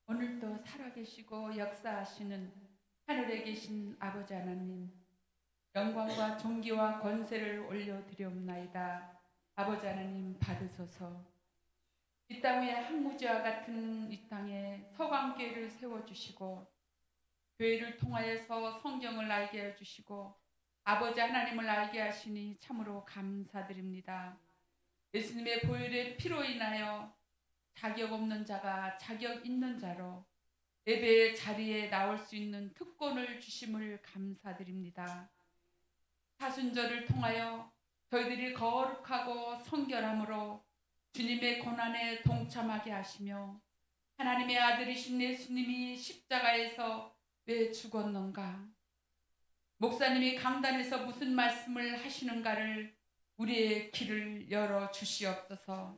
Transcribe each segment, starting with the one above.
오늘도 살아계시고 역사하시는 하늘에 계신 아버지 하나님, 영광과 존귀와 권세를 올려드리옵나이다. 아버지 하나님 받으소서. 이 땅 위에 항무지와 같은 이 땅에 서광교회를 세워주시고 교회를 통하여서 성경을 알게 해주시고 아버지 하나님을 알게 하시니 참으로 감사드립니다. 예수님의 보혈의 피로 인하여 자격 없는 자가 자격 있는 자로 예배의 자리에 나올 수 있는 특권을 주심을 감사드립니다. 사순절을 통하여 저희들이 거룩하고 성결함으로 주님의 고난에 동참하게 하시며 하나님의 아들이신 예수님이 십자가에서 왜 죽었는가? 목사님이 강단에서 무슨 말씀을 하시는가를 우리의 귀를 열어 주시옵소서.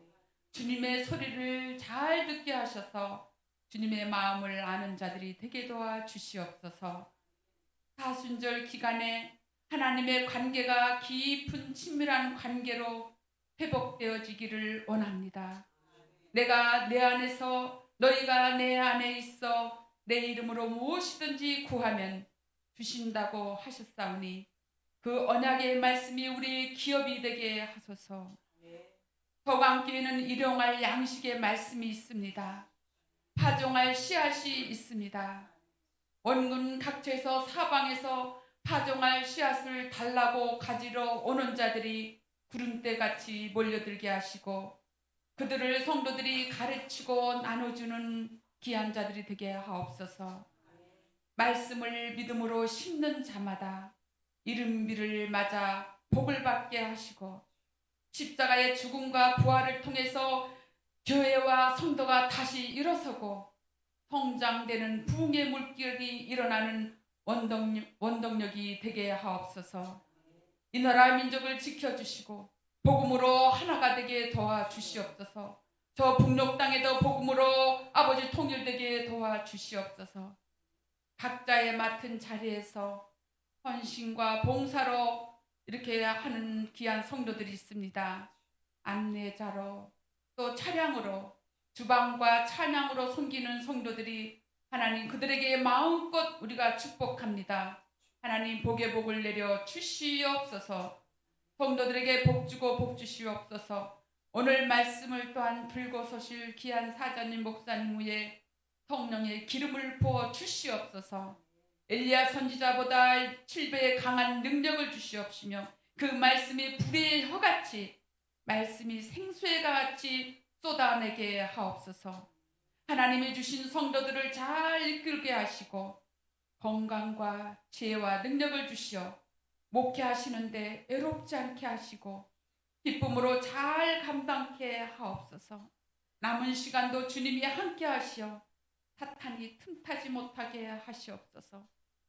주님의 소리를 잘 듣게 하셔서 주님의 마음을 아는 자들이 되게 도와 주시옵소서. 사순절 기간에 하나님의 관계가 깊은 친밀한 관계로 회복되어지기를 원합니다. 내가 내 안에서 너희가 내 안에 있어 내 이름으로 무엇이든지 구하면 주신다고 하셨사오니 그 언약의 말씀이 우리의 기업이 되게 하소서. 서강교회는 일용할 양식의 말씀이 있습니다. 파종할 씨앗이 있습니다. 원군 각처에서 사방에서 파종할 씨앗을 달라고 가지러 오는 자들이 구름대같이 몰려들게 하시고 그들을 성도들이 가르치고 나눠주는 귀한 자들이 되게 하옵소서. 말씀을 믿음으로 심는 자마다 이른비를 맞아 복을 받게 하시고 십자가의 죽음과 부활을 통해서 교회와 성도가 다시 일어서고 성장되는 부흥의 물결이 일어나는 원동력이 되게 하옵소서. 이 나라 민족을 지켜주시고 복음으로 하나가 되게 도와주시옵소서. 저 북녘 땅에도 복음으로 아버지 통일되게 도와주시옵소서. 각자의 맡은 자리에서 헌신과 봉사로 이렇게 하는 귀한 성도들이 있습니다. 안내자로 또 차량으로 주방과 찬양으로 섬기는 성도들이 하나님 그들에게 마음껏 우리가 축복합니다. 하나님 복의 복을 내려 주시옵소서. 성도들에게 복 주고 복 주시옵소서. 오늘 말씀을 또한 들고 서실 귀한 사자님 목사님 위에 성령의 기름을 부어 주시옵소서. 엘리야 선지자보다 7배의 강한 능력을 주시옵시며 그 말씀이 불의 혀같이 말씀이 생수의 같이 쏟아내게 하옵소서. 하나님이 주신 성도들을 잘 이끌게 하시고 건강과 지혜와 능력을 주시어 목회하시는데 애롭지 않게 하시고 기쁨으로 잘 감당케 하옵소서. 남은 시간도 주님이 함께 하시어 사탄이 틈타지 못하게 하시옵소서.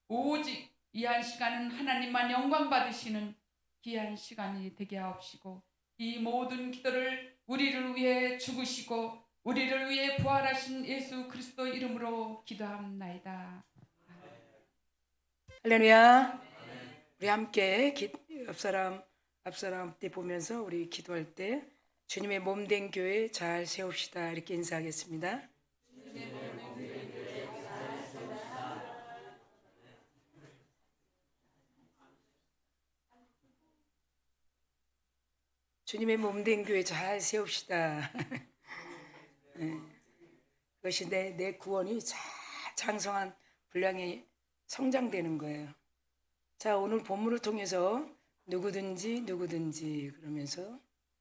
오직 이 한 시간은 하나님만 영광 받으시는 귀한 시간이 되게 하옵시고 이 모든 기도를 우리를 위해 죽으시고 우리를 위해 부활하신 예수 그리스도 이름으로 기도합나이다. 할렐루야. 우리 함께 앞사람 때 보면서 우리 기도할 때 주님의 몸된 교회 잘 세웁시다 이렇게 인사하겠습니다. 주님의 몸된 교회 잘 세웁시다. 네. 그것이 내 구원이 잘 장성한 분량이 성장되는 거예요. 자, 오늘 본문을 통해서 누구든지 그러면서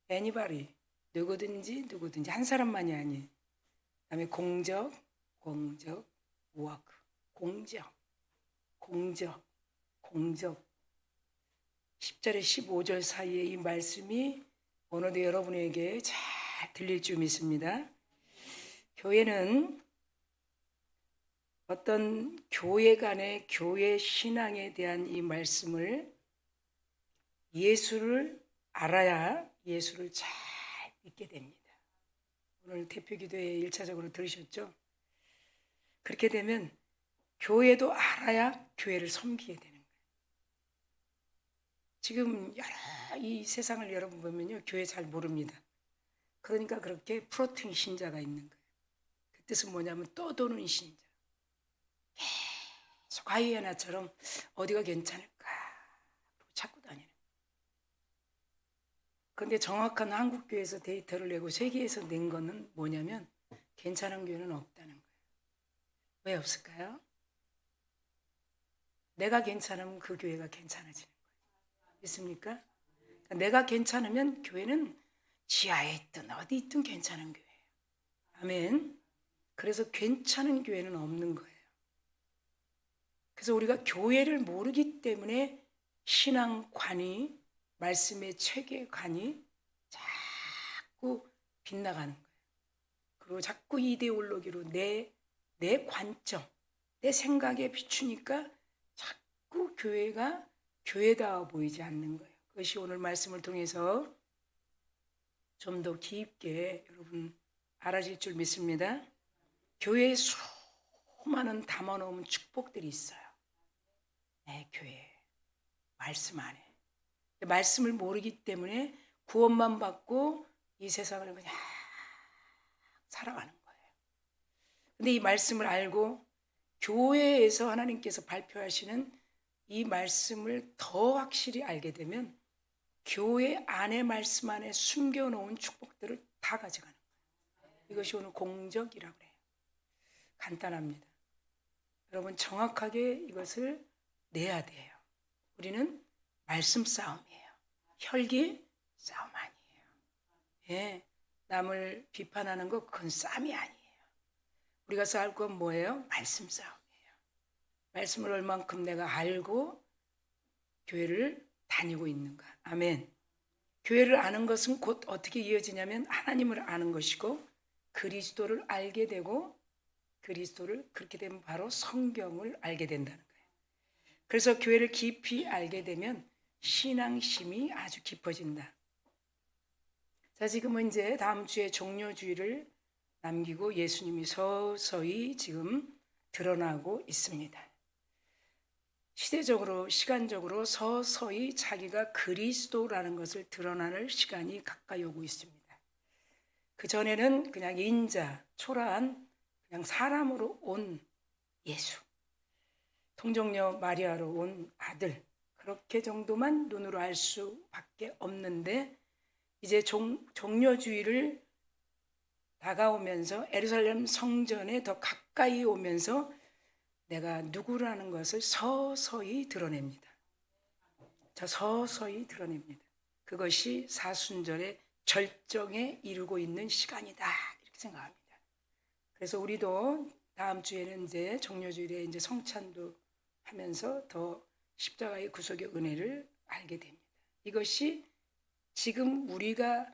anybody 누구든지 한 사람만이 아닌 그다음에 공적 work 공적 10절에 15절 사이에 이 말씀이 오늘도 여러분에게 잘 들릴 줄 믿습니다. 교회는 어떤 교회 간의 교회 신앙에 대한 이 말씀을 예수를 알아야 예수를 잘 믿게 됩니다. 오늘 대표기도에 1차적으로 들으셨죠? 그렇게 되면 교회도 알아야 교회를 섬기게 되는 거예요. 지금 이 세상을 여러분 보면요, 교회 잘 모릅니다. 그러니까 그렇게 프로팅 신자가 있는 거예요. 뜻은 뭐냐면 떠도는 신자. 계속 하이에나처럼 어디가 괜찮을까 찾고 다니는. 그런데 정확한 한국교회에서 데이터를 내고 세계에서 낸 거는 뭐냐면 괜찮은 교회는 없다는 거예요. 왜 없을까요? 내가 괜찮으면 그 교회가 괜찮아지는 거예요. 믿습니까? 그러니까 내가 괜찮으면 교회는 지하에 있든 어디 있든 괜찮은 교회예요. 아멘. 그래서 괜찮은 교회는 없는 거예요. 그래서 우리가 교회를 모르기 때문에 신앙관이, 말씀의 체계관이 자꾸 빗나가는 거예요. 그리고 자꾸 이데올로기로 내 관점, 내 생각에 비추니까 자꾸 교회가 교회다워 보이지 않는 거예요. 그것이 오늘 말씀을 통해서 좀 더 깊게 여러분 알아질 줄 믿습니다. 교회에 수많은 담아놓은 축복들이 있어요. 네, 교회 말씀 안에. 말씀을 모르기 때문에 구원만 받고 이 세상을 그냥 살아가는 거예요. 근데 이 말씀을 알고 교회에서 하나님께서 발표하시는 이 말씀을 더 확실히 알게 되면 교회 안의 말씀 안에 숨겨놓은 축복들을 다 가져가는 거예요. 이것이 오늘 공적이라고 해요. 간단합니다. 여러분 정확하게 이것을 내야 돼요. 우리는 말씀 싸움이에요. 혈기 싸움 아니에요. 예, 남을 비판하는 거 그건 싸움이 아니에요. 우리가 싸울 건 뭐예요? 말씀 싸움이에요. 말씀을 얼만큼 내가 알고 교회를 다니고 있는가. 아멘. 교회를 아는 것은 곧 어떻게 이어지냐면 하나님을 아는 것이고 그리스도를 알게 되고 그리스도를 그렇게 되면 바로 성경을 알게 된다는 거예요. 그래서 교회를 깊이 알게 되면 신앙심이 아주 깊어진다. 자, 지금은 이제 다음 주에 종료주의를 남기고 예수님이 서서히 지금 드러나고 있습니다. 시대적으로, 시간적으로 서서히 자기가 그리스도라는 것을 드러나는 시간이 가까이 오고 있습니다. 그전에는 그냥 인자, 초라한 그냥 사람으로 온 예수, 통정녀 마리아로 온 아들, 그렇게 정도만 눈으로 알 수밖에 없는데 이제 종료주의를 다가오면서 예루살렘 성전에 더 가까이 오면서 내가 누구라는 것을 서서히 드러냅니다. 자, 서서히 드러냅니다. 그것이 사순절의 절정에 이르고 있는 시간이다 이렇게 생각합니다. 그래서 우리도 다음 주에는 이제 종료주일에 이제 성찬도 하면서 더 십자가의 구속의 은혜를 알게 됩니다. 이것이 지금 우리가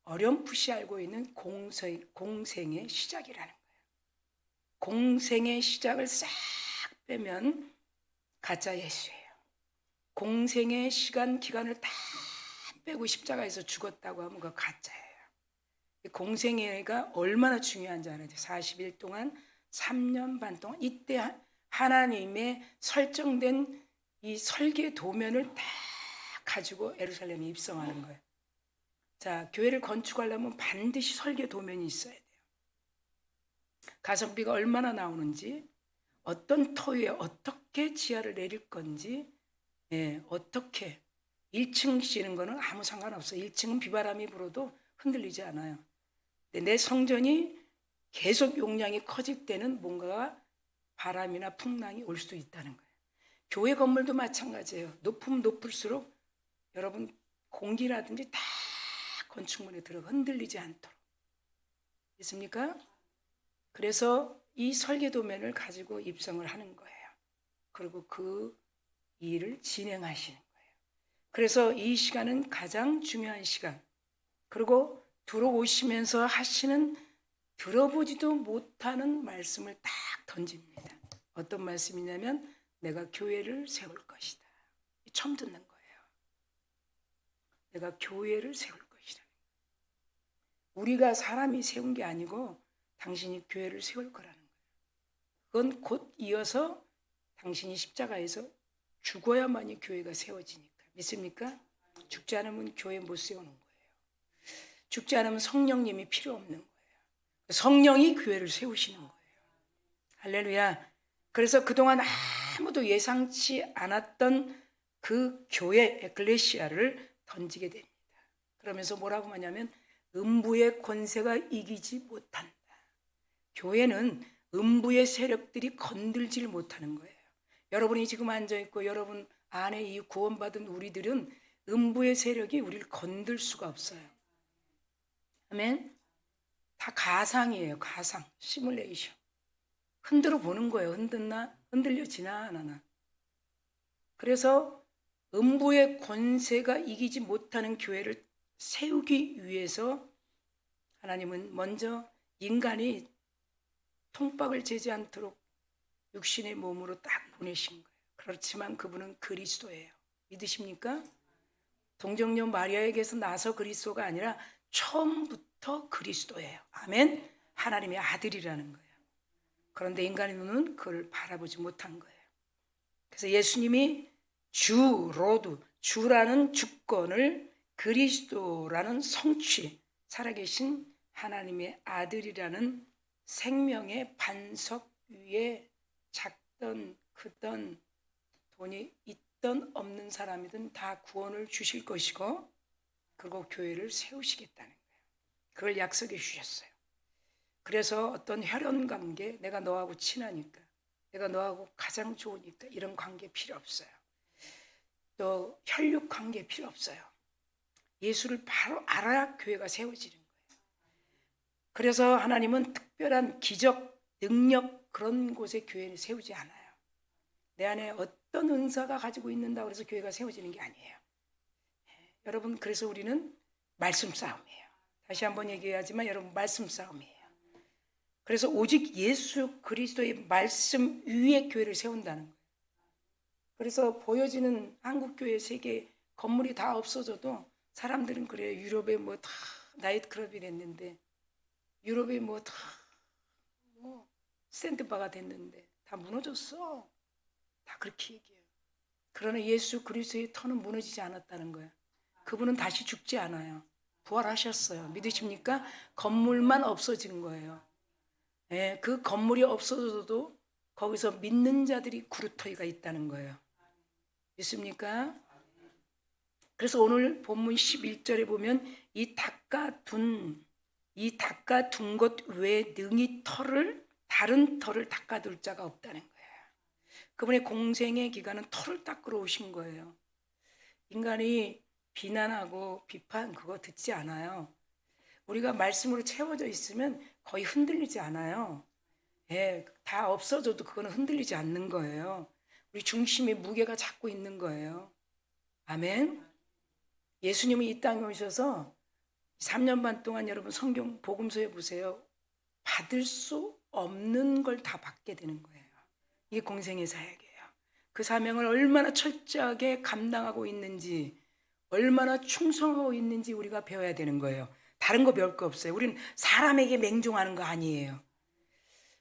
어렴풋이 알고 있는 공생의 시작이라는 거예요. 공생의 시작을 싹 빼면 가짜 예수예요. 공생의 기간을 다 빼고 십자가에서 죽었다고 하면 그거 가짜예요. 공생애가 얼마나 중요한지 알아야 돼요. 40일 동안 3년 반 동안 이때 하나님의 설정된 이 설계 도면을 다 가지고 예루살렘에 입성하는 거예요. 자, 교회를 건축하려면 반드시 설계 도면이 있어야 돼요. 가성비가 얼마나 나오는지, 어떤 토위에 어떻게 지하를 내릴 건지, 어떻게 1층 지는 거는 아무 상관없어요. 1층은 비바람이 불어도 흔들리지 않아요. 내 성전이 계속 용량이 커질 때는 뭔가가 바람이나 풍랑이 올 수도 있다는 거예요. 교회 건물도 마찬가지예요. 높으면 높을수록 여러분 공기라든지 다 건축물에 들어가 흔들리지 않도록. 있습니까? 그래서 이 설계도면을 가지고 입성을 하는 거예요. 그리고 그 일을 진행하시는 거예요. 그래서 이 시간은 가장 중요한 시간. 그리고 들어오시면서 하시는 들어보지도 못하는 말씀을 딱 던집니다. 어떤 말씀이냐면 내가 교회를 세울 것이다. 처음 듣는 거예요. 내가 교회를 세울 것이다. 우리가 사람이 세운 게 아니고 당신이 교회를 세울 거라는 거예요. 그건 곧 이어서 당신이 십자가에서 죽어야만이 교회가 세워지니까. 믿습니까? 죽지 않으면 교회 못 세우는 거예요. 죽지 않으면 성령님이 필요 없는 거예요. 성령이 교회를 세우시는 거예요. 할렐루야. 그래서 그동안 아무도 예상치 않았던 그 교회 에클레시아를 던지게 됩니다. 그러면서 뭐라고 하냐면 음부의 권세가 이기지 못한다. 교회는 음부의 세력들이 건들질 못하는 거예요. 여러분이 지금 앉아있고 여러분 안에 이 구원받은 우리들은 음부의 세력이 우리를 건들 수가 없어요. 아멘. 다 가상이에요. 가상, 시뮬레이션. 흔들어 보는 거예요. 흔들나? 흔들려지나 안 하나. 그래서 음부의 권세가 이기지 못하는 교회를 세우기 위해서 하나님은 먼저 인간이 통박을 재지 않도록 육신의 몸으로 딱 보내신 거예요. 그렇지만 그분은 그리스도예요. 믿으십니까? 동정녀 마리아에게서 나서 그리스도가 아니라 처음부터 그리스도예요. 아멘. 하나님의 아들이라는 거예요. 그런데 인간의 눈은 그걸 바라보지 못한 거예요. 그래서 예수님이 주, 로드, 주라는 주권을 그리스도라는 성취, 살아계신 하나님의 아들이라는 생명의 반석 위에 작든 크든 돈이 있든 없는 사람이든 다 구원을 주실 것이고 그리고 교회를 세우시겠다는 거예요. 그걸 약속해 주셨어요. 그래서 어떤 혈연 관계, 내가 너하고 친하니까, 내가 너하고 가장 좋으니까 이런 관계 필요 없어요. 또 혈육 관계 필요 없어요. 예수를 바로 알아야 교회가 세워지는 거예요. 그래서 하나님은 특별한 기적, 능력 그런 곳에 교회를 세우지 않아요. 내 안에 어떤 은사가 가지고 있는다고 해서 교회가 세워지는 게 아니에요. 여러분, 그래서 우리는 말씀 싸움이에요. 다시 한번 얘기하지만 여러분, 말씀 싸움이에요. 그래서 오직 예수 그리스도의 말씀 위에 교회를 세운다는 거예요. 그래서 보여지는 한국교회 세계 건물이 다 없어져도 사람들은 그래요. 유럽에 뭐 다 나이트클럽이 됐는데 유럽에 뭐 다 샌드바가 됐는데 다 무너졌어. 다 그렇게 얘기해요. 그러나 예수 그리스도의 터는 무너지지 않았다는 거예요. 그분은 다시 죽지 않아요. 부활하셨어요. 믿으십니까? 건물만 없어진 거예요. 예, 그 건물이 없어져도 거기서 믿는 자들이 구루터기가 있다는 거예요. 믿습니까? 그래서 오늘 본문 11절에 보면 이 닦아둔 것 외에 능히 다른 털을 닦아둘 자가 없다는 거예요. 그분의 공생의 기간은 털을 닦으러 오신 거예요. 인간이 비난하고 비판 그거 듣지 않아요. 우리가 말씀으로 채워져 있으면 거의 흔들리지 않아요. 예, 다 없어져도 그거는 흔들리지 않는 거예요. 우리 중심에 무게가 잡고 있는 거예요. 아멘. 예수님이 이 땅에 오셔서 3년 반 동안 여러분 성경 복음서에 보세요. 받을 수 없는 걸 다 받게 되는 거예요. 이게 공생의 사역이에요. 그 사명을 얼마나 철저하게 감당하고 있는지, 얼마나 충성하고 있는지 우리가 배워야 되는 거예요. 다른 거 배울 거 없어요. 우리는 사람에게 맹종하는 거 아니에요.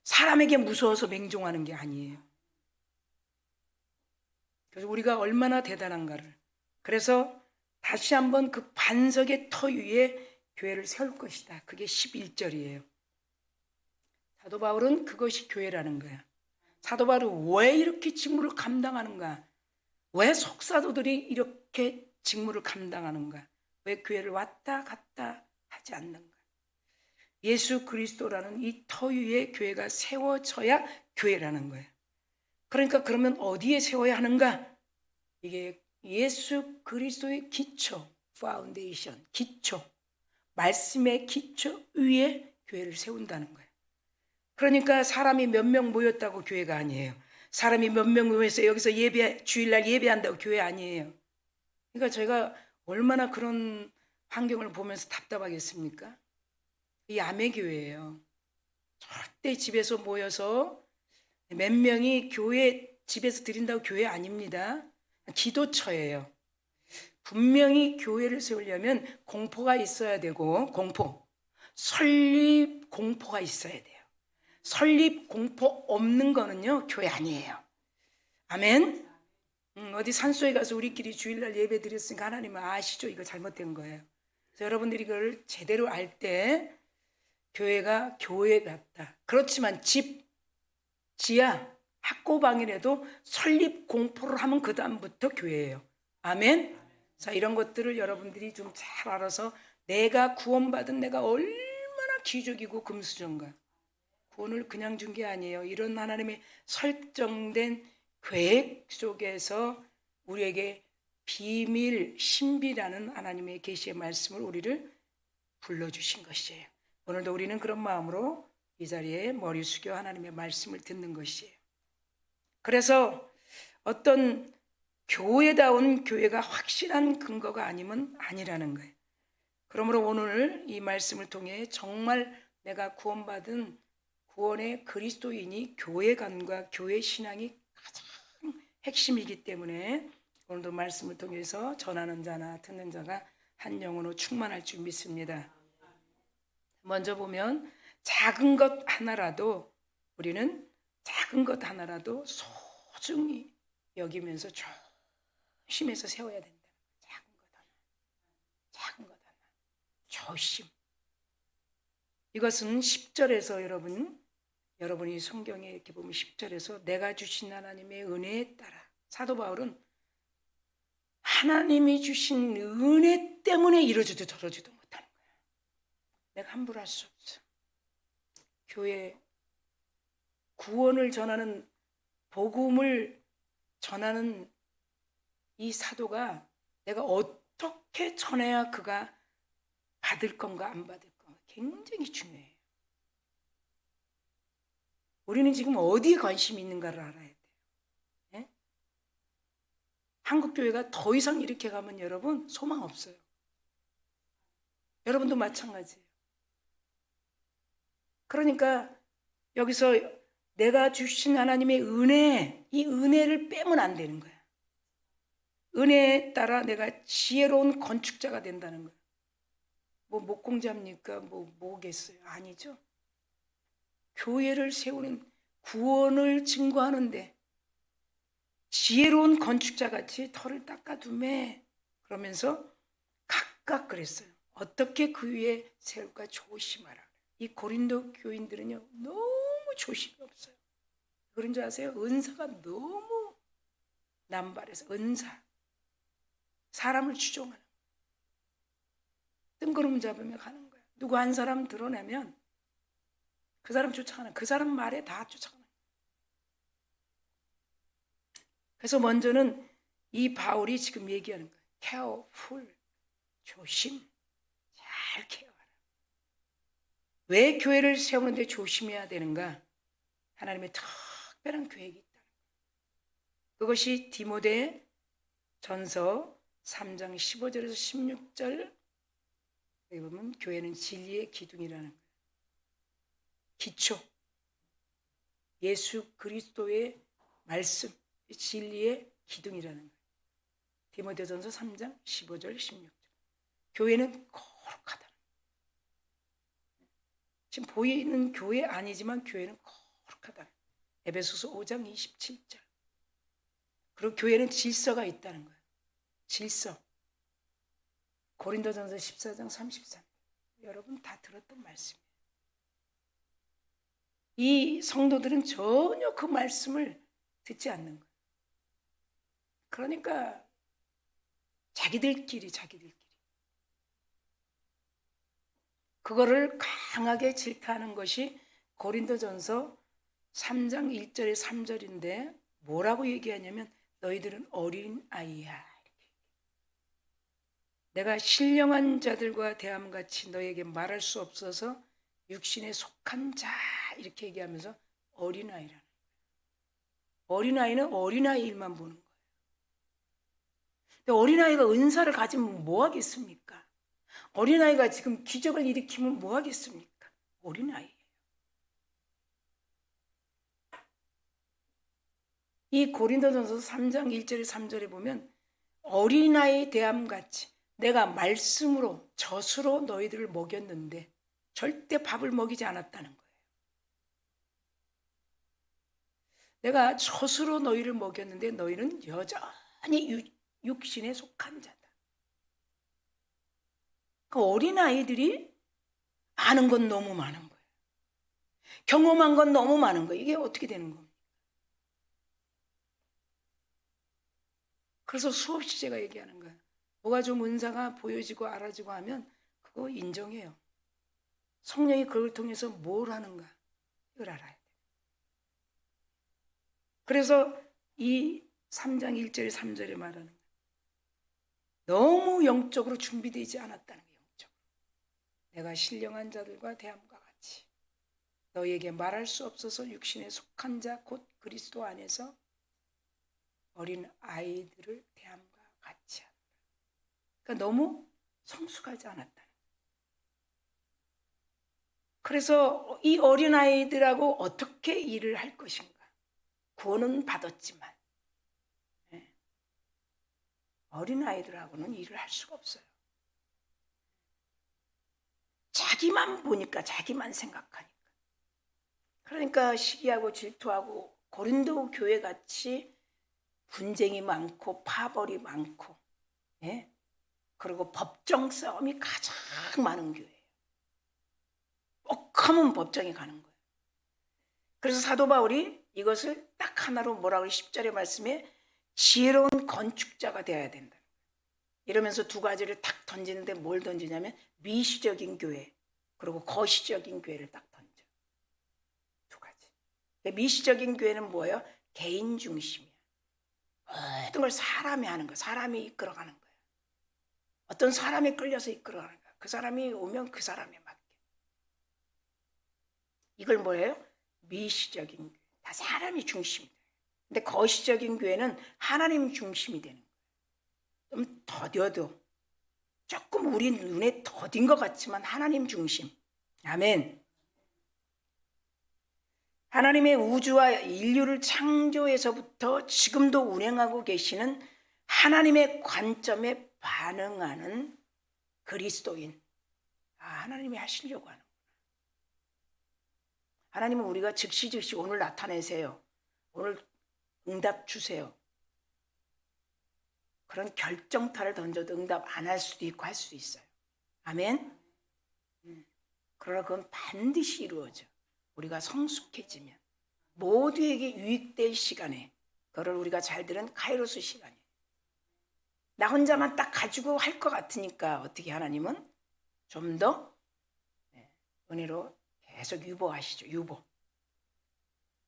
사람에게 무서워서 맹종하는 게 아니에요. 그래서 우리가 얼마나 대단한가를. 그래서 다시 한번 그 반석의 터 위에 교회를 세울 것이다. 그게 11절이에요. 사도 바울은 그것이 교회라는 거야. 사도 바울은 왜 이렇게 직무를 감당하는가? 왜 속사도들이 이렇게 직무를 감당하는가? 왜 교회를 왔다 갔다 하지 않는가? 예수 그리스도라는 이 터 위에 교회가 세워져야 교회라는 거예요. 그러니까 그러면 어디에 세워야 하는가? 이게 예수 그리스도의 기초, 파운데이션, 기초, 말씀의 기초 위에 교회를 세운다는 거예요. 그러니까 사람이 몇 명 모였다고 교회가 아니에요. 사람이 몇 명 모여서 여기서 주일날 예배한다고 교회 아니에요. 그러니까 저희가 얼마나 그런 환경을 보면서 답답하겠습니까? 이 야매교회예요. 절대 집에서 모여서 몇 명이 교회 집에서 드린다고 교회 아닙니다. 기도처예요. 분명히 교회를 세우려면 공포가 있어야 되고 설립 공포가 있어야 돼요. 설립 공포 없는 거는요 교회 아니에요. 아멘. 어디 산소에 가서 우리끼리 주일날 예배 드렸으니까 하나님은 아시죠? 이거 잘못된 거예요. 그래서 여러분들이 이걸 제대로 알 때 교회가 교회 같다. 그렇지만 집, 지하, 학고방이라도 설립 공포를 하면 그 다음부터 교회예요. 아멘. 자, 이런 것들을 여러분들이 좀 잘 알아서 내가 구원받은 내가 얼마나 기적이고 금수저인가. 구원을 그냥 준 게 아니에요. 이런 하나님의 설정된 계획 속에서 우리에게 비밀, 신비라는 하나님의 계시의 말씀을 우리를 불러주신 것이에요. 오늘도 우리는 그런 마음으로 이 자리에 머리 숙여 하나님의 말씀을 듣는 것이에요. 그래서 어떤 교회다운 교회가 확실한 근거가 아니면 아니라는 거예요. 그러므로 오늘 이 말씀을 통해 정말 내가 구원받은 구원의 그리스도인이 교회관과 교회 신앙이 가장 핵심이기 때문에 오늘도 말씀을 통해서 전하는 자나 듣는 자가 한 영혼으로 충만할 줄 믿습니다. 먼저 보면 작은 것 하나라도 우리는 작은 것 하나라도 소중히 여기면서 조심해서 세워야 된다. 작은 것 하나, 작은 것 하나, 조심. 이것은 10절에서 여러분이 성경에 이렇게 보면 10절에서 내가 주신 하나님의 은혜에 따라 사도 바울은 하나님이 주신 은혜 때문에 이러지도 저러지도 못하는 거야. 내가 함부로 할 수 없어. 교회 구원을 전하는 복음을 전하는 이 사도가 내가 어떻게 전해야 그가 받을 건가 안 받을 건가 굉장히 중요해요. 우리는 지금 어디에 관심이 있는가를 알아야 돼요. 네? 한국교회가 더 이상 이렇게 가면 여러분 소망 없어요. 여러분도 마찬가지예요. 그러니까 여기서 내가 주신 하나님의 은혜, 이 은혜를 빼면 안 되는 거야. 은혜에 따라 내가 지혜로운 건축자가 된다는 거야. 뭐 목공자입니까? 뭐겠어요? 아니죠. 교회를 세우는 구원을 증거하는데 지혜로운 건축자같이 털을 닦아두매 그러면서 각각 그랬어요. 어떻게 그 위에 세울까 조심하라. 이 고린도 교인들은요 너무 조심이 없어요. 그런 줄 아세요? 은사가 너무 남발해서 은사 사람을 추종하는 뜬구름 잡으며 가는 거예요. 누구 한 사람 드러내면 그 사람 쫓아가는 그 사람 말에 다 쫓아가는 거예요. 그래서 먼저는 이 바울이 지금 얘기하는 거예요. careful 조심 잘 케어하라. 왜 교회를 세우는데 조심해야 되는가? 하나님의 특별한 계획이 있다. 그것이 디모데 전서 3장 15절에서 16절 여기 보면 교회는 진리의 기둥이라는 거예요. 기초 예수 그리스도의 말씀 진리의 기둥이라는 거예요. 디모데전서 3장 15절 16절 교회는 거룩하다. 지금 보이는 교회 아니지만 교회는 거룩하다. 에베소서 5장 27절 그리고 교회는 질서가 있다는 거예요. 질서 고린도전서 14장 33 여러분 다 들었던 말씀이에요. 이 성도들은 전혀 그 말씀을 듣지 않는 거예요. 그러니까 자기들끼리 그거를 강하게 질타하는 것이 고린도전서 3장 1절에 3절인데 뭐라고 얘기하냐면 너희들은 어린 아이야. 내가 신령한 자들과 대함같이 너에게 말할 수 없어서 육신에 속한 자 이렇게 얘기하면서 어린아이라는 거예요. 어린아이는 어린아이 일만 보는 거예요. 근데 어린아이가 은사를 가지면 뭐 하겠습니까? 어린아이가 지금 기적을 일으키면 뭐 하겠습니까? 어린아이예요. 이 고린도전서 3장 1절에 3절에 보면 어린아이 대함같이 내가 말씀으로 젖으로 너희들을 먹였는데 절대 밥을 먹이지 않았다는 거예요. 내가 젖으로 너희를 먹였는데 너희는 여전히 육신에 속한 자다. 그 어린아이들이 아는 건 너무 많은 거예요. 경험한 건 너무 많은 거예요. 이게 어떻게 되는 겁니까? 그래서 수없이 제가 얘기하는 거예요. 뭐가 좀 은사가 보여지고 알아지고 하면 그거 인정해요. 성령이 그걸 통해서 뭘 하는가 이걸 알아야 돼요. 그래서 이 3장 1절 3절에 말하는 거예요. 너무 영적으로 준비되지 않았다는 거예요. 영적으로. 내가 신령한 자들과 대함과 같이 너희에게 말할 수 없어서 육신에 속한 자 곧 그리스도 안에서 어린 아이들을 대함과 같이 한다. 그러니까 너무 성숙하지 않았다. 그래서 이 어린 아이들하고 어떻게 일을 할 것인가? 구원은 받았지만 어린 아이들하고는 일을 할 수가 없어요. 자기만 보니까, 자기만 생각하니까. 그러니까 시기하고 질투하고 고린도 교회 같이 분쟁이 많고 파벌이 많고, 예? 그리고 법정 싸움이 가장 많은 교회예요. 꼭 하면 법정에 가는 거예요. 그래서 사도 바울이 이것을 딱 하나로 뭐라고 10절의 말씀에 지혜로운 건축자가 되어야 된다. 이러면서 두 가지를 딱 던지는데 뭘 던지냐면 미시적인 교회 그리고 거시적인 교회를 딱 던져. 두 가지. 미시적인 교회는 뭐예요? 개인 중심이야. 모든 걸 사람이 하는 거야. 사람이 이끌어가는 거야. 어떤 사람이 끌려서 이끌어가는 거야. 그 사람이 오면 그 사람에 맞게. 이걸 뭐예요? 미시적인 교회. 다 사람이 중심이다. 근데 거시적인 교회는 하나님 중심이 되는 거예요. 좀 더뎌도 조금 우리 눈에 더딘 것 같지만 하나님 중심. 아멘. 하나님의 우주와 인류를 창조에서부터 지금도 운행하고 계시는 하나님의 관점에 반응하는 그리스도인. 하나님이 하시려고 하는 거구나. 하나님은 우리가 즉시 오늘 나타내세요. 오늘 응답 주세요. 그런 결정타를 던져도 응답 안 할 수도 있고 할 수도 있어요. 아멘. 그러나 그건 반드시 이루어져. 우리가 성숙해지면 모두에게 유익될 시간에 그걸 우리가 잘 들은 카이로스 시간이에요. 나 혼자만 딱 가지고 할 것 같으니까 어떻게 하나님은 좀 더 은혜로 계속 유보하시죠. 유보.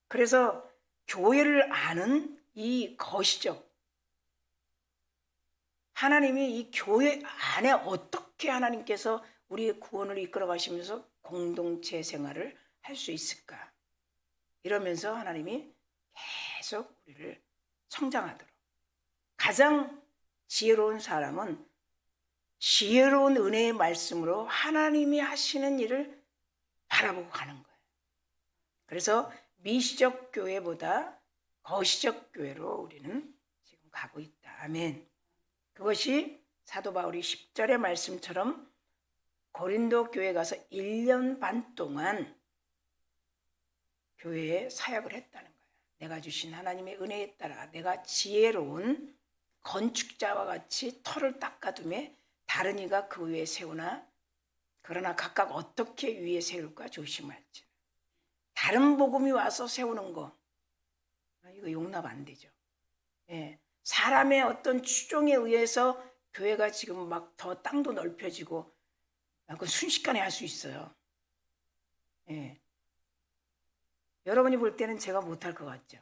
그래서 교회를 아는 이 거시적 하나님이 이 교회 안에 어떻게 하나님께서 우리의 구원을 이끌어 가시면서 공동체 생활을 할 수 있을까? 이러면서 하나님이 계속 우리를 성장하도록. 가장 지혜로운 사람은 지혜로운 은혜의 말씀으로 하나님이 하시는 일을 바라보고 가는 거예요. 그래서 미시적 교회보다 거시적 교회로 우리는 지금 가고 있다. 아멘. 그것이 사도 바울이 10절의 말씀처럼 고린도 교회 가서 1년 반 동안 교회에 사역을 했다는 거예요. 내가 주신 하나님의 은혜에 따라 내가 지혜로운 건축자와 같이 터를 닦아둠에 다른 이가 그 위에 세우나 그러나 각각 어떻게 위에 세울까 조심할지. 다른 복음이 와서 세우는 거 이거 용납 안 되죠. 예. 사람의 어떤 추종에 의해서 교회가 지금 막 더 땅도 넓혀지고 그건 순식간에 할 수 있어요. 예. 여러분이 볼 때는 제가 못할 것 같죠?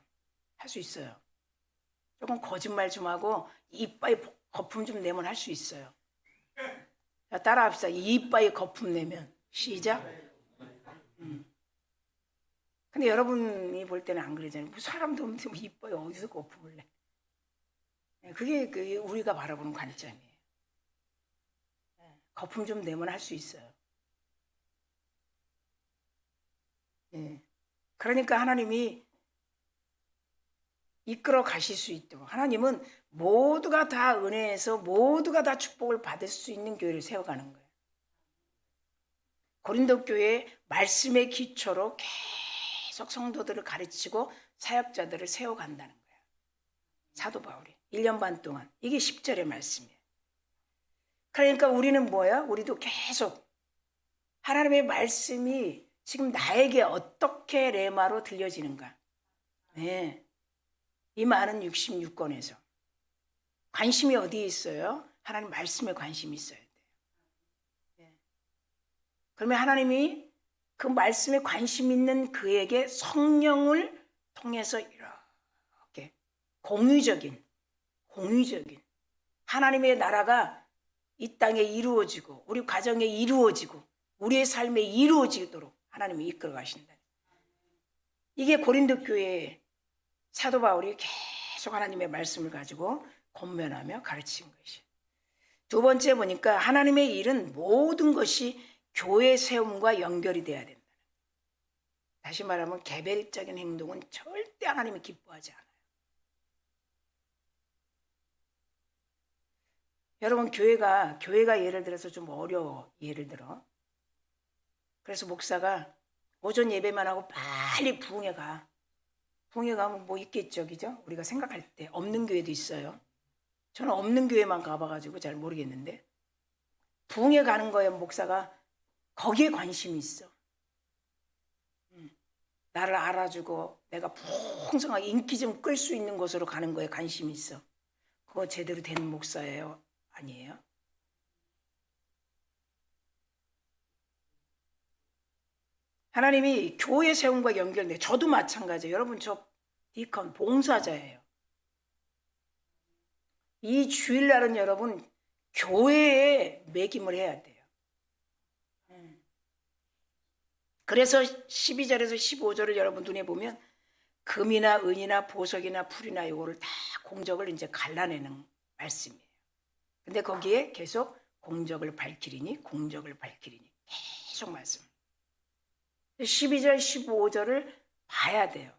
할 수 있어요. 조금 거짓말 좀 하고 이빨에 거품 좀 내면 할 수 있어요. 자, 따라합시다. 이빨에 거품 내면. 시작. 근데 여러분이 볼 때는 안 그러잖아요. 뭐 사람도 없는데 이빨에 어디서 거품을 내. 그게 우리가 바라보는 관점이에요. 거품 좀 내면 할 수 있어요. 그러니까 하나님이 이끌어 가실 수 있도록 하나님은 모두가 다 은혜에서 모두가 다 축복을 받을 수 있는 교회를 세워가는 거예요. 고린도 교회 말씀의 기초로 계속 성도들을 가르치고 사역자들을 세워간다는 거예요. 사도 바울이 1년 반 동안. 이게 10절의 말씀이에요. 그러니까 우리는 뭐야? 우리도 계속 하나님의 말씀이 지금 나에게 어떻게 레마로 들려지는가? 네. 이 많은 66권에서 관심이 어디에 있어요? 하나님 말씀에 관심이 있어야 돼요. 네. 그러면 하나님이 그 말씀에 관심 있는 그에게 성령을 통해서 이렇게 공유적인 하나님의 나라가 이 땅에 이루어지고 우리 가정에 이루어지고 우리의 삶에 이루어지도록 하나님이 이끌어 가신다. 이게 고린도 교회의 사도 바울이 계속 하나님의 말씀을 가지고 권면하며 가르친 것이. 두 번째 보니까 하나님의 일은 모든 것이 교회 세움과 연결이 돼야 된다. 다시 말하면 개별적인 행동은 절대 하나님이 기뻐하지 않아요. 여러분 교회가 예를 들어서 좀 어려워. 예를 들어. 그래서 목사가 오전 예배만 하고 빨리 부흥회 가. 부흥회 가면 뭐 있겠죠, 그죠? 우리가 생각할 때 없는 교회도 있어요. 저는 없는 교회만 가봐가지고 잘 모르겠는데 부흥회 가는 거에 목사가 거기에 관심이 있어. 나를 알아주고 내가 풍성하게 인기 좀 끌 수 있는 곳으로 가는 거에 관심이 있어. 그거 제대로 된 목사예요? 아니에요? 하나님이 교회 세움과 연결돼. 저도 마찬가지예요. 여러분 저 디컨 봉사자예요. 이 주일날은 여러분 교회에 매김을 해야 돼요. 그래서 12절에서 15절을 여러분 눈에 보면 금이나 은이나 보석이나 풀이나 이거를 다 공적을 이제 갈라내는 말씀이에요. 근데 거기에 계속 공적을 밝히리니 계속 말씀. 12절 15절을 봐야 돼요.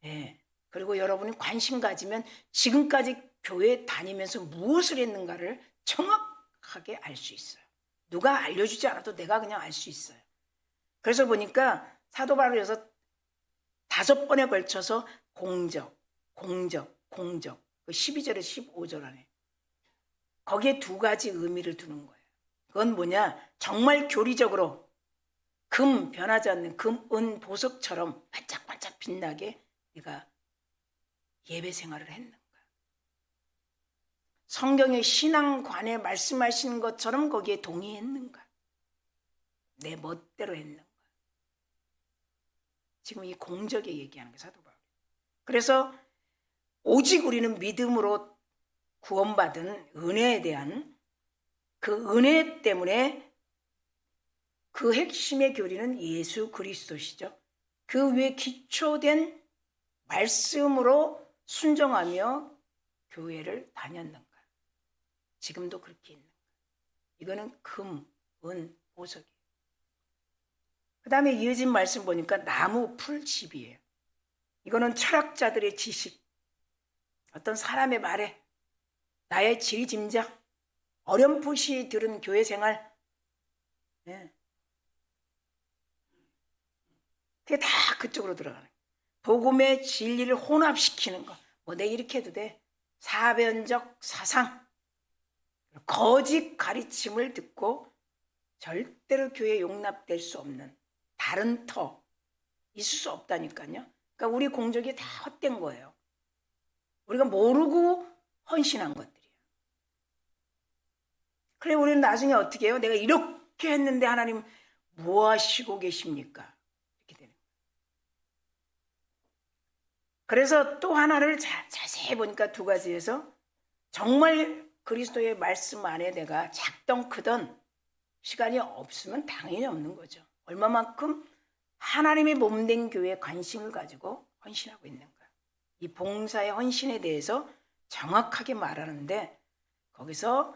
예. 그리고 여러분이 관심 가지면 지금까지 교회 다니면서 무엇을 했는가를 정확하게 알 수 있어요. 누가 알려주지 않아도 내가 그냥 알 수 있어요. 그래서 보니까 사도 바울에서 5번에 걸쳐서 공적 그 12절에서 15절 안에 거기에 2가지 의미를 두는 거예요. 그건 뭐냐? 정말 교리적으로 금 변하지 않는 금, 은, 보석처럼 반짝반짝 빛나게 네가 예배 생활을 했는가? 성경의 신앙관에 말씀하시는 것처럼 거기에 동의했는가? 내 멋대로 했는가? 지금 이 공적에 얘기하는 게 사도 바울. 그래서 오직 우리는 믿음으로 구원받은 은혜에 대한 그 은혜 때문에 그 핵심의 교리는 예수 그리스도시죠. 그 위에 기초된 말씀으로 순종하며 교회를 다녔는가? 지금도 그렇게 있는가? 이거는 금, 은, 보석이에요. 그 다음에 이어진 말씀 보니까 나무, 풀, 집이에요. 이거는 철학자들의 지식, 어떤 사람의 말에 나의 지리짐작, 어렴풋이 들은 교회 생활, 네. 그게 다 그쪽으로 들어가는 거예요. 복음의 진리를 혼합시키는 거. 뭐 내가 이렇게 해도 돼. 사변적 사상, 거짓 가르침을 듣고 절대로 교회에 용납될 수 없는 다른 터 있을 수 없다니까요. 그러니까 우리 공적이 다 헛된 거예요. 우리가 모르고 헌신한 것들이에요. 그래 우리는 나중에 어떻게 해요? 내가 이렇게 했는데 하나님 뭐 하시고 계십니까? 이렇게 되는 거예요. 그래서 또 하나를 자세히 보니까 2가지에서 정말 그리스도의 말씀 안에 내가 작던 크던 시간이 없으면 당연히 없는 거죠. 얼마만큼 하나님의 몸된 교회에 관심을 가지고 헌신하고 있는가. 이 봉사의 헌신에 대해서 정확하게 말하는데 거기서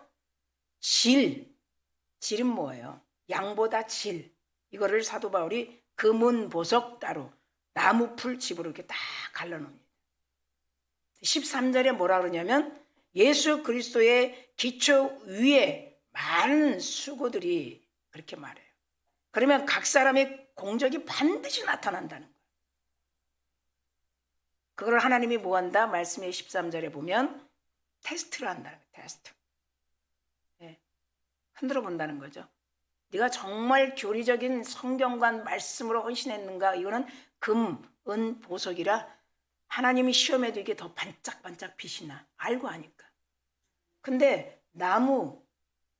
질은 뭐예요? 양보다 질. 이거를 사도 바울이 금은 보석 따로 나무 풀 집으로 이렇게 딱 갈라놓습니다. 13절에 뭐라 그러냐면 예수 그리스도의 기초 위에 많은 수고들이 그렇게 말해요. 그러면 각 사람의 공적이 반드시 나타난다는 거예요. 그걸 하나님이 뭐 한다? 말씀의 13절에 보면 테스트를 한다는 거예요. 테스트. 네. 흔들어 본다는 거죠. 네가 정말 교리적인 성경관 말씀으로 헌신했는가? 이거는 금, 은, 보석이라 하나님이 시험에도 이게 더 반짝반짝 빛이 나. 알고 하니까. 근데 나무,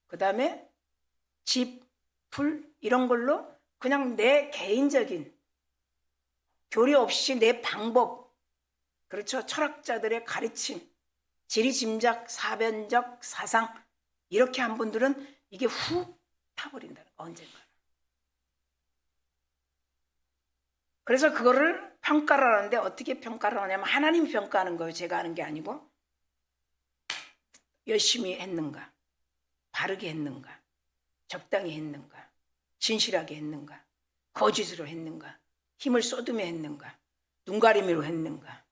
그 다음에 집, 풀 이런 걸로 그냥 내 개인적인 교리 없이 내 방법, 그렇죠? 철학자들의 가르침, 지리짐작, 사변적, 사상 이렇게 한 분들은 이게 훅 타버린다는 거 언젠가. 그래서 그거를 평가를 하는데 어떻게 평가를 하냐면 하나님이 평가하는 거예요. 제가 하는 게 아니고 열심히 했는가, 바르게 했는가, 적당히 했는가, 진실하게 했는가, 거짓으로 했는가, 힘을 쏟으며 했는가, 눈가림으로 했는가.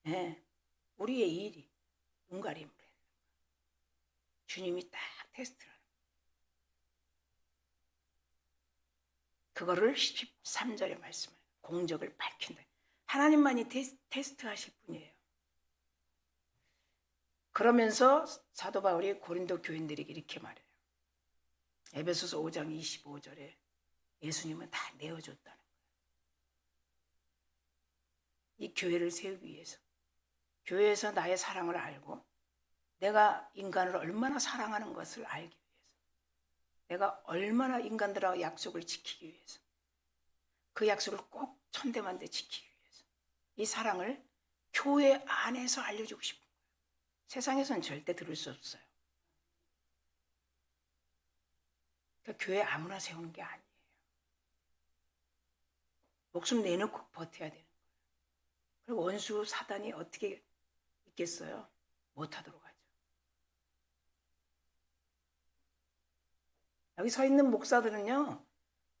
예, 우리의 일이 눈가림으로 했는가. 주님이 딱 테스트를 하는 그거를 13절에 말씀해요. 공적을 밝힌다. 하나님만이 테스트 하실 분이에요. 그러면서 사도 바울이 고린도 교인들에게 이렇게 말해요. 에베소서 5장 25절에 예수님은 다 내어줬다는 거예요. 이 교회를 세우기 위해서. 교회에서 나의 사랑을 알고 내가 인간을 얼마나 사랑하는 것을 알기 위해서. 내가 얼마나 인간들하고 약속을 지키기 위해서. 그 약속을 꼭 천대만대 지키기 위해서. 이 사랑을 교회 안에서 알려주고 싶은 거예요. 세상에서는 절대 들을 수 없어요. 그러니까 교회 아무나 세우는 게 아니에요. 목숨 내놓고 버텨야 되는 거예요. 그리고 원수 사단이 어떻게 있겠어요? 못하도록 하죠. 여기 서 있는 목사들은요,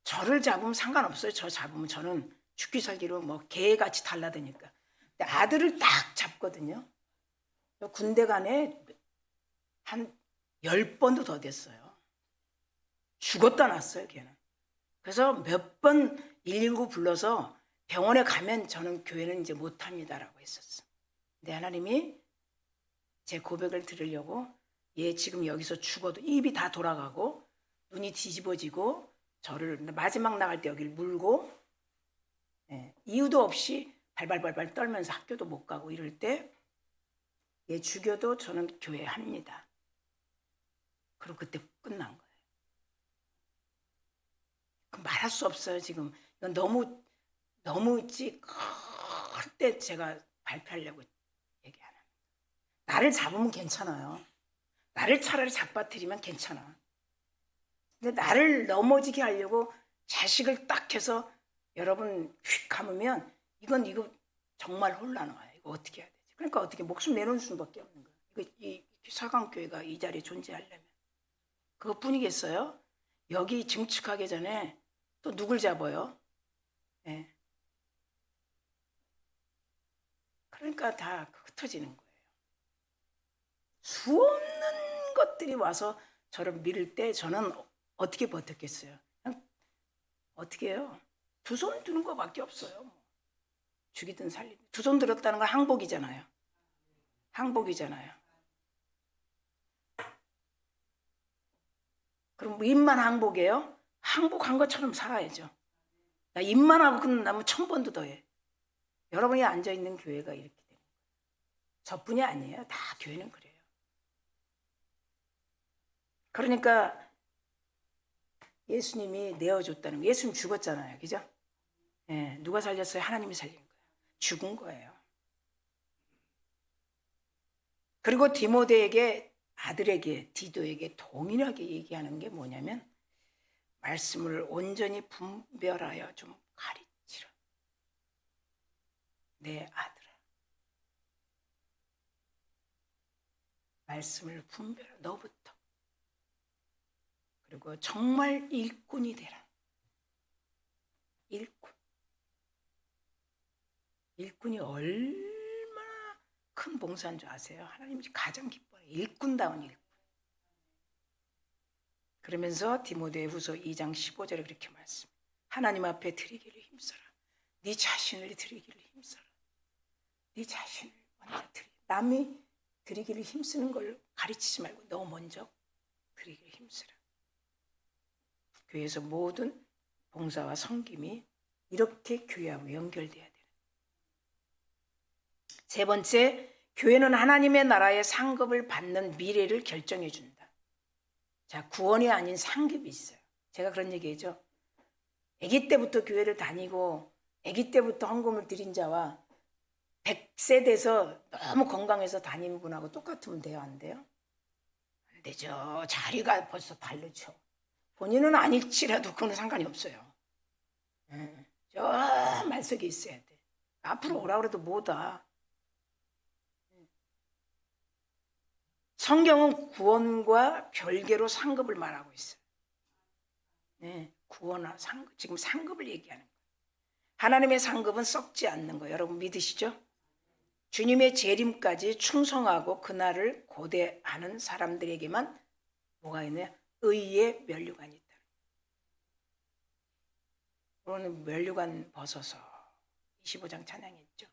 저를 잡으면 상관없어요. 저 잡으면 저는 죽기 살기로 뭐 개같이 달라드니까. 근데 아들을 딱 잡거든요. 군대 간에 한 10번도 더 됐어요. 죽었다 났어요, 걔는. 그래서 몇 번 119 불러서 병원에 가면 저는 교회는 이제 못합니다라고 했었어. 근데 하나님이 제 고백을 들으려고 얘 지금 여기서 죽어도 입이 다 돌아가고 눈이 뒤집어지고 저를 마지막 나갈 때 여기를 물고 이유도 없이 발발발발 떨면서 학교도 못 가고 이럴 때 얘 죽여도 저는 교회 합니다. 그리고 그때 끝난 거예요. 말할 수 없어요. 지금 이건 너무 클 때 제가 발표하려고 얘기 안 합니다. 나를 잡으면 괜찮아요. 나를 차라리 잡아뜨리면 괜찮아. 근데 나를 넘어지게 하려고 자식을 딱 해서 여러분 휙 감으면 이거 정말 혼란 와요. 이거 어떻게 해야 되지? 그러니까 어떻게 목숨 내놓을 수밖에 없는 거예요. 이 서강교회가 이 자리에 존재하려면 그것뿐이겠어요? 여기 증축하기 전에 또 누굴 잡아요? 네. 그러니까 다 흩어지는 거예요. 수없는 것들이 와서 저를 밀을 때 저는 어떻게 버텼겠어요? 그냥 어떻게 해요? 두 손 드는 것밖에 없어요. 죽이든 살리든. 두 손 들었다는 건 항복이잖아요. 항복이잖아요. 그럼 입만 항복이에요? 항복한 것처럼 살아야죠. 나 입만 하고 끝나면 1000번도 더 해. 여러분이 앉아있는 교회가 이렇게 되는 거예요. 저뿐이 아니에요. 다 교회는 그래요. 그러니까 예수님이 내어줬다는 거예요. 예수님 죽었잖아요. 그죠? 예, 누가 살렸어요? 하나님이 살린 거예요. 죽은 거예요. 그리고 디모데에게 아들에게 디도에게 동일하게 얘기하는 게 뭐냐면 말씀을 온전히 분별하여 좀 가르치라. 내 아들아. 말씀을 분별하라. 너부터. 그리고 정말 일꾼이 되라. 일꾼. 일꾼이 얼마나 큰 봉사인 줄 아세요? 하나님이 가장 기뻐해요. 일꾼다운 일꾼. 그러면서 디모데후서 2장 15절에 그렇게 말씀. 하나님 앞에 드리기를 힘써라. 네 자신을 드리기를 힘써라. 네 자신을 먼저 드리. 남이 드리기를 힘쓰는 걸 가르치지 말고 너 먼저 드리기를 힘쓰라. 교회에서 모든 봉사와 섬김이 이렇게 교회하고 연결돼야 돼요. 세 번째, 교회는 하나님의 나라의 상급을 받는 미래를 결정해 준다. 자, 구원이 아닌 상급이 있어요. 제가 그런 얘기하죠. 아기 때부터 교회를 다니고 아기 때부터 헌금을 드린 자와 100세 돼서 너무 건강해서 다니는 분하고 똑같으면 돼요? 안 돼요? 안 되죠. 자리가 벌써 다르죠. 본인은 아닐지라도 그건 상관이 없어요. 저 말석에 있어야 돼. 앞으로 오라 그래도 못 와. 성경은 구원과 별개로 상급을 말하고 있어요. 네, 구원과 상급, 지금 상급을 얘기하는 거예요. 하나님의 상급은 썩지 않는 거예요. 여러분 믿으시죠? 주님의 재림까지 충성하고 그날을 고대하는 사람들에게만 뭐가 있냐? 의의 면류관이 있다. 오늘 면류관 벗어서 25장 찬양했죠.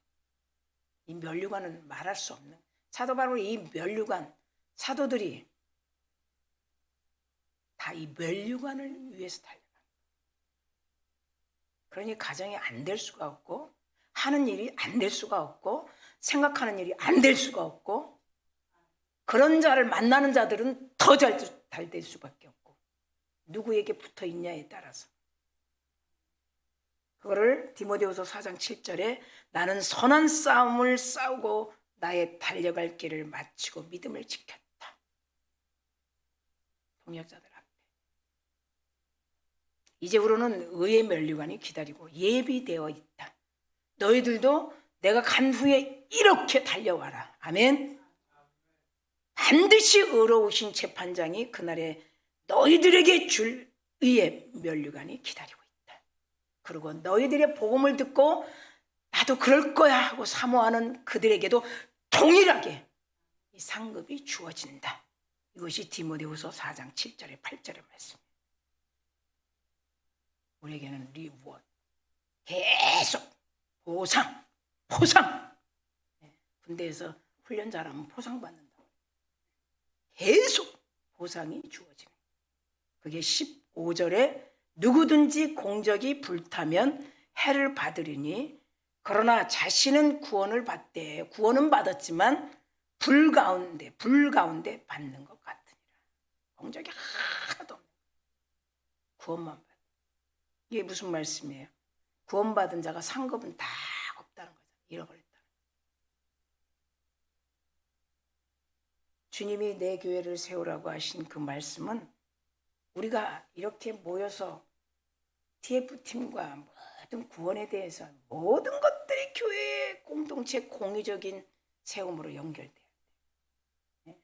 이 면류관은 말할 수 없는, 사도 바울이 이 면류관, 사도들이 다 이 면류관을 위해서 달려간 거예요. 그러니 가정이 안 될 수가 없고, 하는 일이 안 될 수가 없고, 생각하는 일이 안 될 수가 없고, 그런 자를 만나는 자들은 더 잘 될 수밖에 없고, 누구에게 붙어 있냐에 따라서. 그거를 디모데후서 4장 7절에 나는 선한 싸움을 싸우고 나의 달려갈 길을 마치고 믿음을 지켰다. 동역자들 앞에. 이제부로는 의의 면류관이 기다리고 예비되어 있다. 너희들도 내가 간 후에 이렇게 달려와라. 아멘. 반드시 의로우신 재판장이 그날에 너희들에게 줄 의의 면류관이 기다리고 있다. 그리고 너희들의 복음을 듣고 나도 그럴 거야 하고 사모하는 그들에게도 동일하게 이 상급이 주어진다. 이것이 디모데후서 4장 7절에 8절의 말씀. 우리에게는 리워드, 계속 보상. 군대에서 훈련 잘하면 보상받는다. 계속 보상이 주어지는. 그게 15절에 누구든지 공적이 불타면 해를 받으리니 그러나 자신은 구원을 받되 구원은 받았지만 불 가운데 받는 것 같으니라. 공적이 하나도 없는 구원만 받. 이게 무슨 말씀이에요? 구원받은 자가 상급은 다 없다는 거죠. 잃어버렸다. 주님이 내 교회를 세우라고 하신 그 말씀은 우리가 이렇게 모여서 TF팀과 모든 구원에 대해서 모든 것들이 교회의 공동체 공의적인 세움으로 연결돼야 돼요. 네?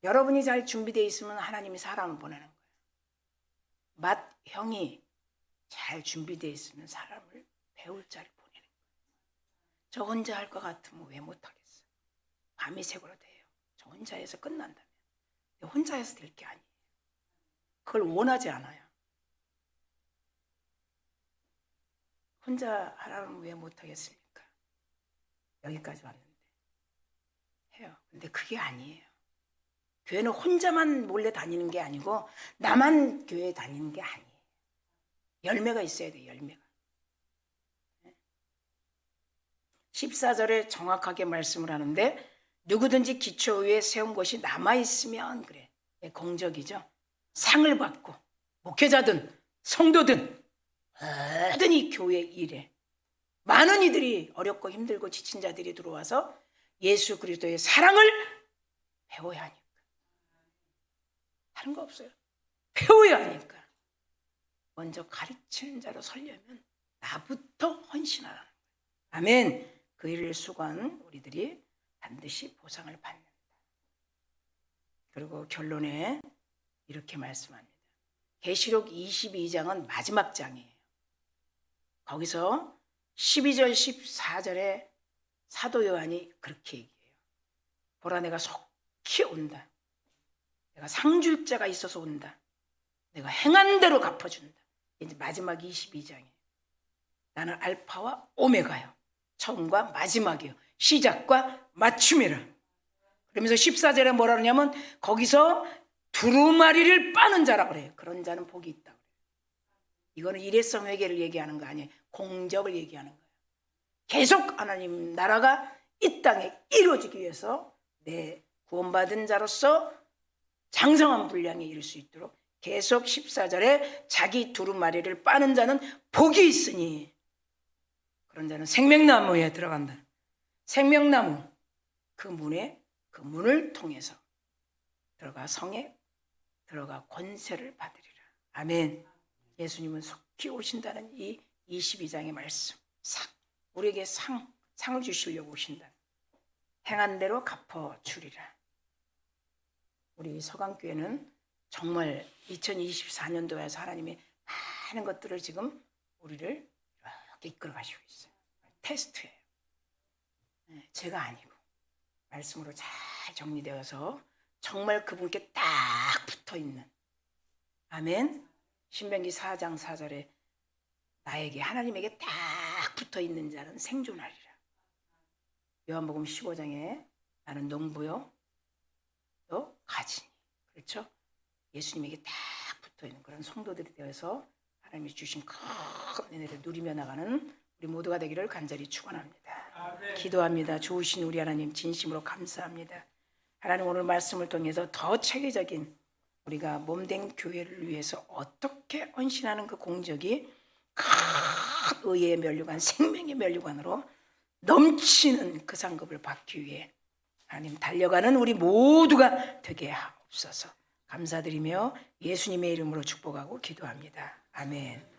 여러분이 잘 준비되어 있으면 하나님이 사람을 보내는 거예요. 형이 잘 준비되어 있으면 사람을 배울 자를 보내는 거예요. 저 혼자 할 것 같으면 왜 못하겠어요? 밤이 새고로 돼요. 저 혼자 해서 끝난다면. 혼자 해서 될 게 아니에요. 그걸 원하지 않아요. 혼자 하라면 왜 못하겠습니까? 여기까지 왔는데 해요. 근데 그게 아니에요. 교회는 혼자만 몰래 다니는 게 아니고 나만 교회에 다니는 게 아니에요. 열매가 있어야 돼요. 열매가. 14절에 정확하게 말씀을 하는데 누구든지 기초 위에 세운 것이 남아있으면 그래. 공적이죠. 상을 받고 목회자든 성도든 모든 이 교회 일에 많은 이들이 어렵고 힘들고 지친 자들이 들어와서 예수 그리스도의 사랑을 배워야 하니까. 다른 거 없어요. 배워야 하니까. 먼저 가르치는 자로 서려면 나부터 헌신하라는 거예요. 아멘. 그 일을 수고한 우리들이 반드시 보상을 받는다. 그리고 결론에 이렇게 말씀합니다. 계시록 22장은 마지막 장이에요. 거기서 12절 14절에 사도 요한이 그렇게 얘기해요. 보라 내가 속히 온다. 내가 상 줄 자가 있어서 온다. 내가 행한 대로 갚아준다. 이제 마지막 22장이에요. 나는 알파와 오메가요. 처음과 마지막이요. 시작과 맞춤이라. 그러면서 14절에 뭐라 그러냐면 거기서 두루마리를 빠는 자라 그래요. 그런 자는 복이 있다. 이거는 일회성 회개를 얘기하는 거 아니에요. 공적을 얘기하는 거예요. 계속 하나님 나라가 이 땅에 이루어지기 위해서 내 구원받은 자로서 장성한 분량에 이를 수 있도록 계속 14절에 자기 두루마리를 빠는 자는 복이 있으니 그런 자는 생명나무에 들어간다. 생명나무 그 문을 통해서 들어가 성에 들어가 권세를 받으리라. 아멘. 예수님은 속히 오신다는 이 22장의 말씀, 우리에게 상을 주시려고 오신다. 행한 대로 갚아주리라. 우리 서강교회는 정말 2024년도에서 하나님이 많은 것들을 지금 우리를 이렇게 이끌어 가시고 있어요. 테스트예요. 제가 아니고 말씀으로 잘 정리되어서 정말 그분께 딱 붙어 있는, 아멘. 신명기 4장 4절에 나에게 하나님에게 딱 붙어 있는 자는 생존하리라. 요한복음 15장에 나는 농부요 또 가지니, 그렇죠? 예수님에게 딱 붙어 있는 그런 성도들이 되어서 하나님이 주신 큰 은혜를 누리며 나가는 우리 모두가 되기를 간절히 축원합니다. 기도합니다. 좋으신 우리 하나님 진심으로 감사합니다. 하나님 오늘 말씀을 통해서 더 체계적인 우리가 몸된 교회를 위해서 어떻게 헌신하는 그 공적이 큰 의의 면류관, 생명의 면류관으로 넘치는 그 상급을 받기 위해 하나님 달려가는 우리 모두가 되게 하옵소서. 감사드리며 예수님의 이름으로 축복하고 기도합니다. 아멘.